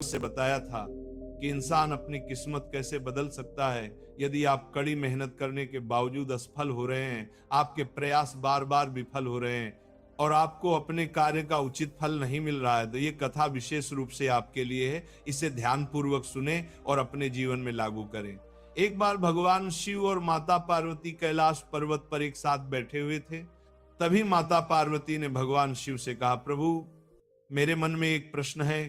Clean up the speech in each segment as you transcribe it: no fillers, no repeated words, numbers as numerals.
से बताया था कि इंसान अपनी किस्मत कैसे बदल सकता है। यदि आप कड़ी मेहनत करने के बावजूद असफल हो रहे हैं, आपके प्रयास बार बार विफल हो रहे हैं और आपको अपने कार्य का उचित फल नहीं मिल रहा है, तो ये कथा विशेष रूप से आपके लिए है। इसे ध्यानपूर्वक सुने और अपने जीवन में लागू करें। एक बार भगवान शिव और माता पार्वती कैलाश पर्वत पर एक साथ बैठे हुए थे। तभी माता पार्वती ने भगवान शिव से कहा, प्रभु, मेरे मन में एक प्रश्न है,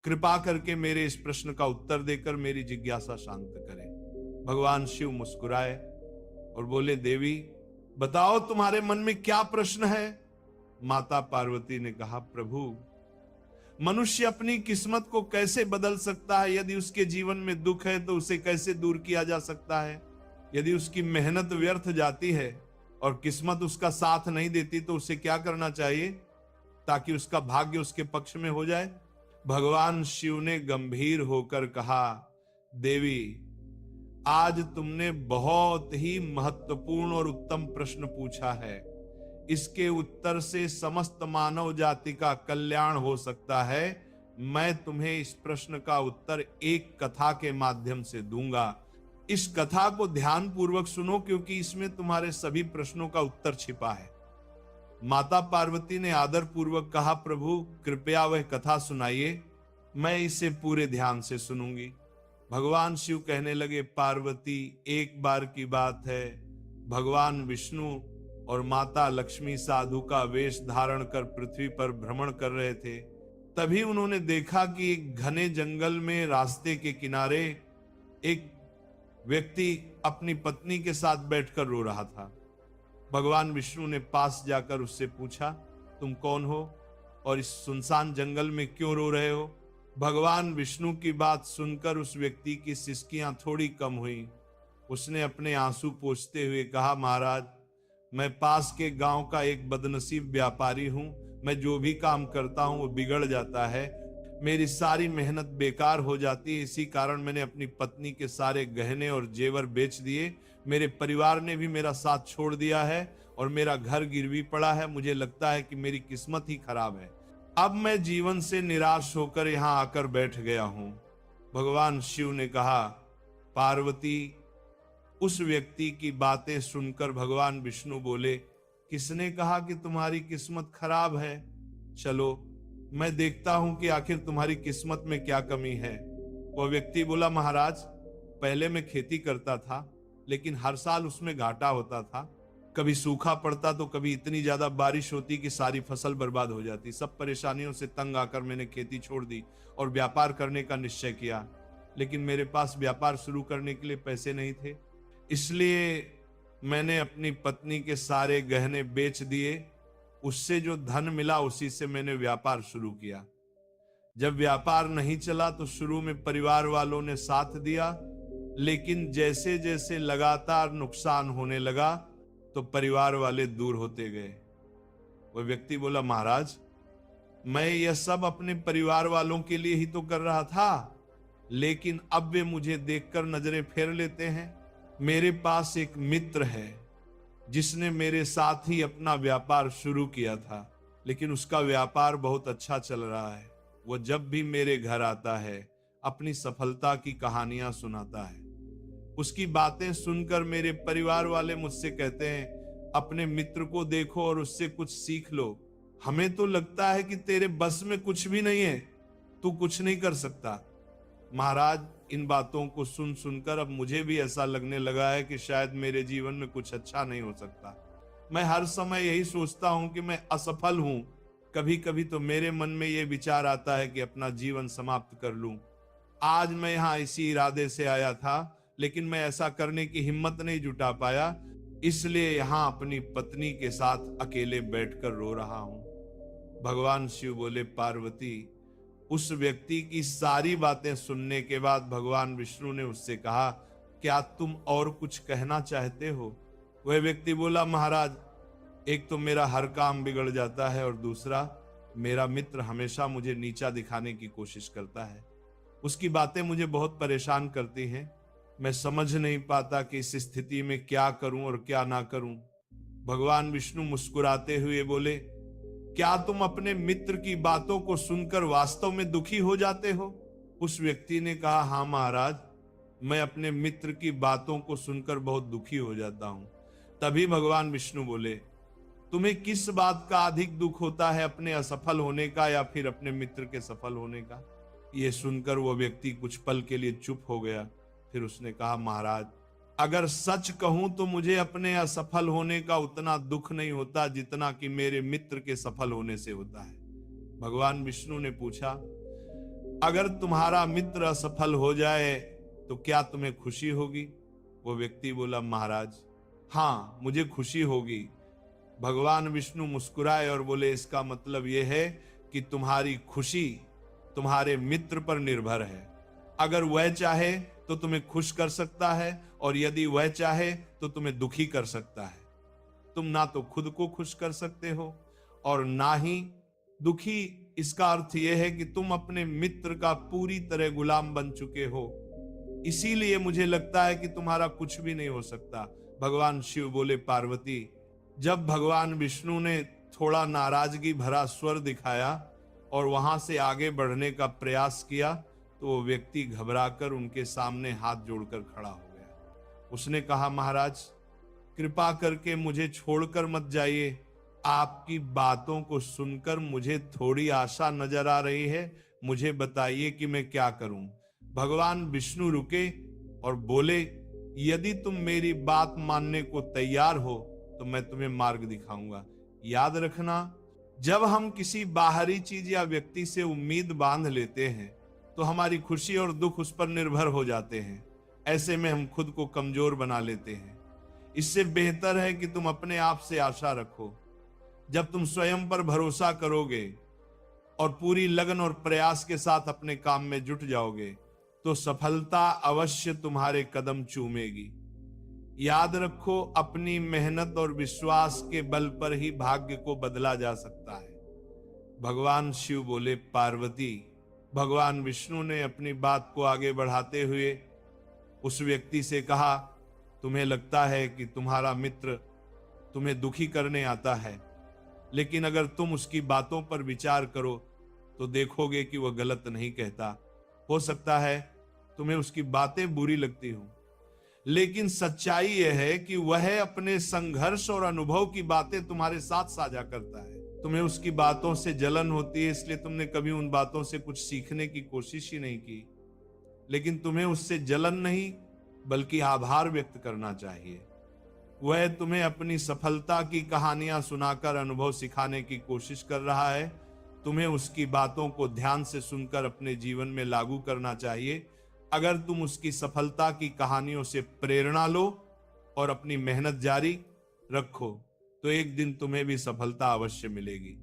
कृपा करके मेरे इस प्रश्न का उत्तर देकर मेरी जिज्ञासा शांत करें। भगवान शिव मुस्कुराए और बोले, देवी, बताओ तुम्हारे मन में क्या प्रश्न है। माता पार्वती ने कहा, प्रभु, मनुष्य अपनी किस्मत को कैसे बदल सकता है? यदि उसके जीवन में दुख है तो उसे कैसे दूर किया जा सकता है? यदि उसकी मेहनत व्यर्थ जाती है और किस्मत उसका साथ नहीं देती तो उसे क्या करना चाहिए ताकि उसका भाग्य उसके पक्ष में हो जाए? भगवान शिव ने गंभीर होकर कहा, देवी, आज तुमने बहुत ही महत्वपूर्ण और उत्तम प्रश्न पूछा है। इसके उत्तर से समस्त मानव जाति का कल्याण हो सकता है। मैं तुम्हें इस प्रश्न का उत्तर एक कथा के माध्यम से दूंगा। इस कथा को ध्यान पूर्वक सुनो, क्योंकि इसमें तुम्हारे सभी प्रश्नों का उत्तर छिपा है। माता पार्वती ने आदर पूर्वक कहा, प्रभु, कृपया वह कथा सुनाइए, मैं इसे पूरे ध्यान से सुनूंगी। भगवान शिव कहने लगे, पार्वती, एक बार की बात है, भगवान विष्णु और माता लक्ष्मी साधु का वेश धारण कर पृथ्वी पर भ्रमण कर रहे थे। तभी उन्होंने देखा कि एक घने जंगल में रास्ते के किनारे एक व्यक्ति अपनी पत्नी के साथ बैठकर रो रहा था। भगवान विष्णु ने पास जाकर उससे पूछा, तुम कौन हो और इस सुनसान जंगल में क्यों रो रहे हो? भगवान विष्णु की बात सुनकर उस व्यक्ति की सिसकियां थोड़ी कम हुई। उसने अपने आंसू पोंछते हुए कहा, महाराज, मैं पास के गांव का एक बदनसीब व्यापारी हूं। मैं जो भी काम करता हूं वो बिगड़ जाता है। मेरी सारी मेहनत बेकार हो जाती है। इसी कारण मैंने अपनी पत्नी के सारे गहने और जेवर बेच दिए। मेरे परिवार ने भी मेरा साथ छोड़ दिया है और मेरा घर गिरवी पड़ा है। मुझे लगता है कि मेरी किस्मत ही खराब है। अब मैं जीवन से निराश होकर यहाँ आकर बैठ गया हूँ। भगवान शिव ने कहा, पार्वती, उस व्यक्ति की बातें सुनकर भगवान विष्णु बोले, किसने कहा कि तुम्हारी किस्मत खराब है? चलो, मैं देखता हूं कि आखिर तुम्हारी किस्मत में क्या कमी है। वह व्यक्ति बोला, महाराज, पहले मैं खेती करता था, लेकिन हर साल उसमें घाटा होता था। कभी सूखा पड़ता तो कभी इतनी ज्यादा बारिश होती कि सारी फसल बर्बाद हो जाती। सब परेशानियों से तंग आकर मैंने खेती छोड़ दी और व्यापार करने का निश्चय किया, लेकिन मेरे पास व्यापार शुरू करने के लिए पैसे नहीं थे। इसलिए मैंने अपनी पत्नी के सारे गहने बेच दिए। उससे जो धन मिला उसी से मैंने व्यापार शुरू किया। जब व्यापार नहीं चला तो शुरू में परिवार वालों ने साथ दिया, लेकिन जैसे जैसे लगातार नुकसान होने लगा तो परिवार वाले दूर होते गए। वह व्यक्ति बोला, महाराज, मैं यह सब अपने परिवार वालों के लिए ही तो कर रहा था, लेकिन अब वे मुझे देखकर नजरें फेर लेते हैं। मेरे पास एक मित्र है जिसने मेरे साथ ही अपना व्यापार शुरू किया था, लेकिन उसका व्यापार बहुत अच्छा चल रहा है। वो जब भी मेरे घर आता है अपनी सफलता की कहानियां सुनाता है। उसकी बातें सुनकर मेरे परिवार वाले मुझसे कहते हैं, अपने मित्र को देखो और उससे कुछ सीख लो। हमें तो लगता है कि तेरे बस में कुछ भी नहीं है, तू कुछ नहीं कर सकता। महाराज, इन बातों को सुन सुनकर अब मुझे भी ऐसा लगने लगा है कि शायद मेरे जीवन में कुछ अच्छा नहीं हो सकता। मैं हर समय यही सोचता हूं कि मैं असफल हूं। कभी कभी तो मेरे मन में यह विचार आता है कि अपना जीवन समाप्त कर लूं। आज मैं यहाँ इसी इरादे से आया था, लेकिन मैं ऐसा करने की हिम्मत नहीं जुटा पाया, इसलिए यहाँ अपनी पत्नी के साथ अकेले बैठकर रो रहा हूं। भगवान शिव बोले, पार्वती, उस व्यक्ति की सारी बातें सुनने के बाद भगवान विष्णु ने उससे कहा, क्या तुम और कुछ कहना चाहते हो? वह व्यक्ति बोला, महाराज, एक तो मेरा हर काम बिगड़ जाता है और दूसरा, मेरा मित्र हमेशा मुझे नीचा दिखाने की कोशिश करता है। उसकी बातें मुझे बहुत परेशान करती हैं। मैं समझ नहीं पाता कि इस स्थिति में क्या करूं और क्या ना करूं। भगवान विष्णु मुस्कुराते हुए बोले, क्या तुम अपने मित्र की बातों को सुनकर वास्तव में दुखी हो जाते हो? उस व्यक्ति ने कहा, हाँ महाराज, मैं अपने मित्र की बातों को सुनकर बहुत दुखी हो जाता हूं। तभी भगवान विष्णु बोले, तुम्हें किस बात का अधिक दुख होता है, अपने असफल होने का या फिर अपने मित्र के सफल होने का? यह सुनकर वो व्यक्ति कुछ पल के लिए चुप हो गया। फिर उसने कहा, महाराज, अगर सच कहूं तो मुझे अपने असफल होने का उतना दुख नहीं होता जितना कि मेरे मित्र के सफल होने से होता है। भगवान विष्णु ने पूछा, अगर तुम्हारा मित्र असफल हो जाए तो क्या तुम्हें खुशी होगी? वो व्यक्ति बोला, महाराज, हाँ, मुझे खुशी होगी। भगवान विष्णु मुस्कुराए और बोले, इसका मतलब यह है कि तुम्हारी खुशी तुम्हारे मित्र पर निर्भर है। अगर वह चाहे तो तुम्हें खुश कर सकता है, और यदि वह चाहे तो तुम्हें दुखी कर सकता है। तुम ना तो खुद को खुश कर सकते हो और ना ही दुखी। इसका अर्थ यह है कि तुम अपने मित्र का पूरी तरह गुलाम बन चुके हो। इसीलिए मुझे लगता है कि तुम्हारा कुछ भी नहीं हो सकता। भगवान शिव बोले, पार्वती, जब भगवान विष्णु ने थोड़ा नाराजगी भरा स्वर दिखाया और वहां से आगे बढ़ने का प्रयास किया, तो वो व्यक्ति घबराकर उनके सामने हाथ जोड़कर खड़ा हो गया। उसने कहा, महाराज, कृपा करके मुझे छोड़कर मत जाइए। आपकी बातों को सुनकर मुझे थोड़ी आशा नजर आ रही है। मुझे बताइए कि मैं क्या करूं? भगवान विष्णु रुके और बोले, यदि तुम मेरी बात मानने को तैयार हो तो मैं तुम्हें मार्ग दिखाऊंगा। याद रखना, जब हम किसी बाहरी चीज या व्यक्ति से उम्मीद बांध लेते हैं तो हमारी खुशी और दुख उस पर निर्भर हो जाते हैं। ऐसे में हम खुद को कमजोर बना लेते हैं। इससे बेहतर है कि तुम अपने आप से आशा रखो। जब तुम स्वयं पर भरोसा करोगे और पूरी लगन और प्रयास के साथ अपने काम में जुट जाओगे तो सफलता अवश्य तुम्हारे कदम चूमेगी। याद रखो, अपनी मेहनत और विश्वास के बल पर ही भाग्य को बदला जा सकता है। भगवान शिव बोले, पार्वती, भगवान विष्णु ने अपनी बात को आगे बढ़ाते हुए उस व्यक्ति से कहा, तुम्हें लगता है कि तुम्हारा मित्र तुम्हें दुखी करने आता है, लेकिन अगर तुम उसकी बातों पर विचार करो तो देखोगे कि वह गलत नहीं कहता। हो सकता है तुम्हें उसकी बातें बुरी लगती हो, लेकिन सच्चाई यह है कि वह अपने संघर्ष और अनुभव की बातें तुम्हारे साथ साझा करता है। तुम्हें उसकी बातों से जलन होती है, इसलिए तुमने कभी उन बातों से कुछ सीखने की कोशिश ही नहीं की। लेकिन तुम्हें उससे जलन नहीं बल्कि आभार व्यक्त करना चाहिए। वह तुम्हें अपनी सफलता की कहानियां सुनाकर अनुभव सिखाने की कोशिश कर रहा है। तुम्हें उसकी बातों को ध्यान से सुनकर अपने जीवन में लागू करना चाहिए। अगर तुम उसकी सफलता की कहानियों से प्रेरणा लो और अपनी मेहनत जारी रखो तो एक दिन तुम्हें भी सफलता अवश्य मिलेगी।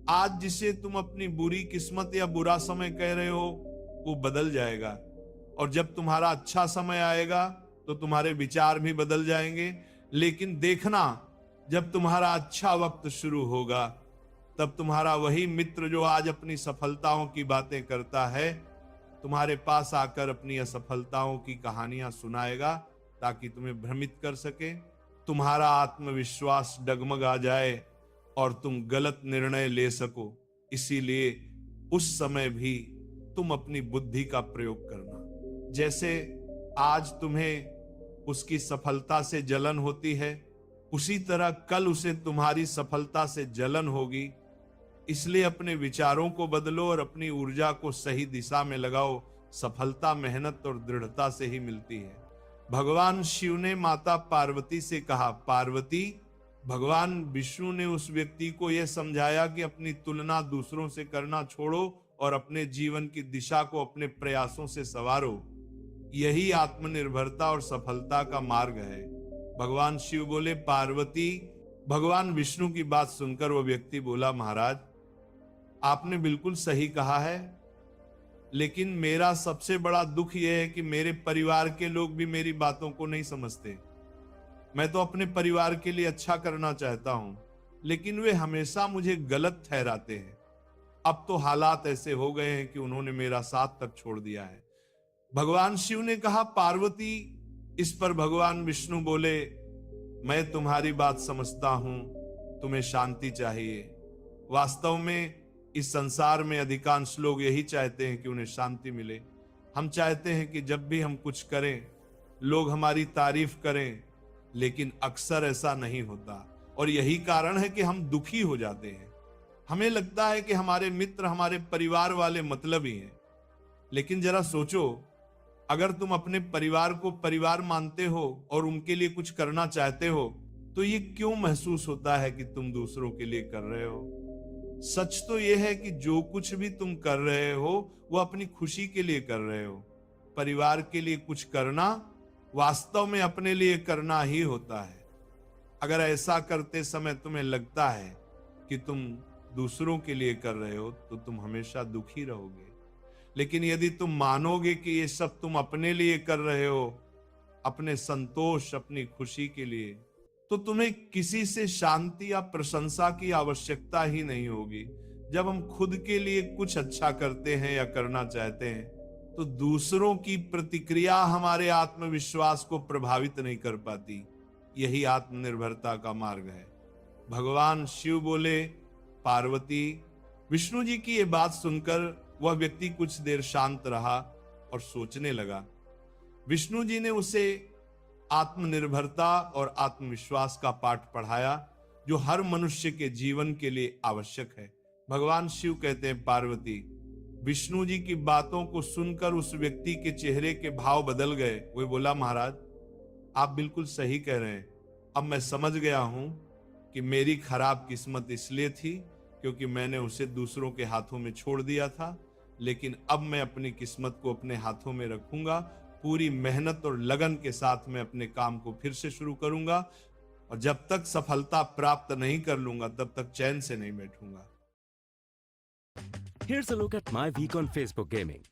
आज जिसे तुम अपनी बुरी किस्मत या बुरा समय कह रहे हो वो बदल जाएगा, और जब तुम्हारा अच्छा समय आएगा तो तुम्हारे विचार भी बदल जाएंगे। लेकिन देखना, जब तुम्हारा अच्छा वक्त शुरू होगा तब तुम्हारा वही मित्र जो आज अपनी सफलताओं की बातें करता है तुम्हारे पास आकर अपनी असफलताओं की कहानियां सुनाएगा ताकि तुम्हें भ्रमित कर सके, तुम्हारा आत्मविश्वास डगमगा जाए और तुम गलत निर्णय ले सको। इसीलिए उस समय भी तुम अपनी बुद्धि का प्रयोग करना। जैसे आज तुम्हें उसकी सफलता से जलन होती है, उसी तरह कल उसे तुम्हारी सफलता से जलन होगी। इसलिए अपने विचारों को बदलो और अपनी ऊर्जा को सही दिशा में लगाओ। सफलता मेहनत और दृढ़ता से ही मिलती है। भगवान शिव ने माता पार्वती से कहा, पार्वती, भगवान विष्णु ने उस व्यक्ति को यह समझाया कि अपनी तुलना दूसरों से करना छोड़ो और अपने जीवन की दिशा को अपने प्रयासों से संवारो। यही आत्मनिर्भरता और सफलता का मार्ग है। भगवान शिव बोले, पार्वती, भगवान विष्णु की बात सुनकर वो व्यक्ति बोला, महाराज, आपने बिल्कुल सही कहा है, लेकिन मेरा सबसे बड़ा दुख यह है कि मेरे परिवार के लोग भी मेरी बातों को नहीं समझते। मैं तो अपने परिवार के लिए अच्छा करना चाहता हूं, लेकिन वे हमेशा मुझे गलत ठहराते हैं। अब तो हालात ऐसे हो गए हैं कि उन्होंने मेरा साथ तक छोड़ दिया है। भगवान शिव ने कहा, पार्वती। इस पर भगवान विष्णु बोले, मैं तुम्हारी बात समझता हूं, तुम्हें शांति चाहिए। वास्तव में इस संसार में अधिकांश लोग यही चाहते हैं कि उन्हें शांति मिले। हम चाहते हैं कि जब भी हम कुछ करें लोग हमारी तारीफ करें, लेकिन अक्सर ऐसा नहीं होता और यही कारण है कि हम दुखी हो जाते हैं। हमें लगता है कि हमारे मित्र, हमारे परिवार वाले मतलबी हैं, लेकिन जरा सोचो, अगर तुम अपने परिवार को परिवार मानते हो और उनके लिए कुछ करना चाहते हो, तो ये क्यों महसूस होता है कि तुम दूसरों के लिए कर रहे हो? सच तो यह है कि जो कुछ भी तुम कर रहे हो वो अपनी खुशी के लिए कर रहे हो। परिवार के लिए कुछ करना वास्तव में अपने लिए करना ही होता है। अगर ऐसा करते समय तुम्हें लगता है कि तुम दूसरों के लिए कर रहे हो तो तुम हमेशा दुखी रहोगे। लेकिन यदि तुम मानोगे कि ये सब तुम अपने लिए कर रहे हो, अपने संतोष, अपनी खुशी के लिए, तो तुम्हें किसी से शांति या प्रशंसा की आवश्यकता ही नहीं होगी। जब हम खुद के लिए कुछ अच्छा करते हैं या करना चाहते हैं तो दूसरों की प्रतिक्रिया हमारे आत्मविश्वास को प्रभावित नहीं कर पाती। यही आत्मनिर्भरता का मार्ग है। भगवान शिव बोले, पार्वती। विष्णु जी की ये बात सुनकर वह व्यक्ति कुछ देर शांत रहा और सोचने लगा। विष्णु जी ने उसे आत्मनिर्भरता और आत्मविश्वास का पाठ पढ़ाया जो हर मनुष्य के जीवन के लिए आवश्यक है। भगवान शिव कहते हैं, पार्वती। विष्णु जी की बातों को सुनकर उस व्यक्ति के चेहरे के भाव बदल गए। वो बोला, महाराज आप बिल्कुल सही कह रहे हैं। अब मैं समझ गया हूं कि मेरी खराब किस्मत इसलिए थी क्योंकि मैंने उसे दूसरों के हाथों में छोड़ दिया था, लेकिन अब मैं अपनी किस्मत को अपने हाथों में रखूंगा। पूरी मेहनत और लगन के साथ मैं अपने काम को फिर से शुरू करूंगा और जब तक सफलता प्राप्त नहीं कर लूंगा तब तक चैन से नहीं बैठूंगा। Here's a look at my week on Facebook gaming.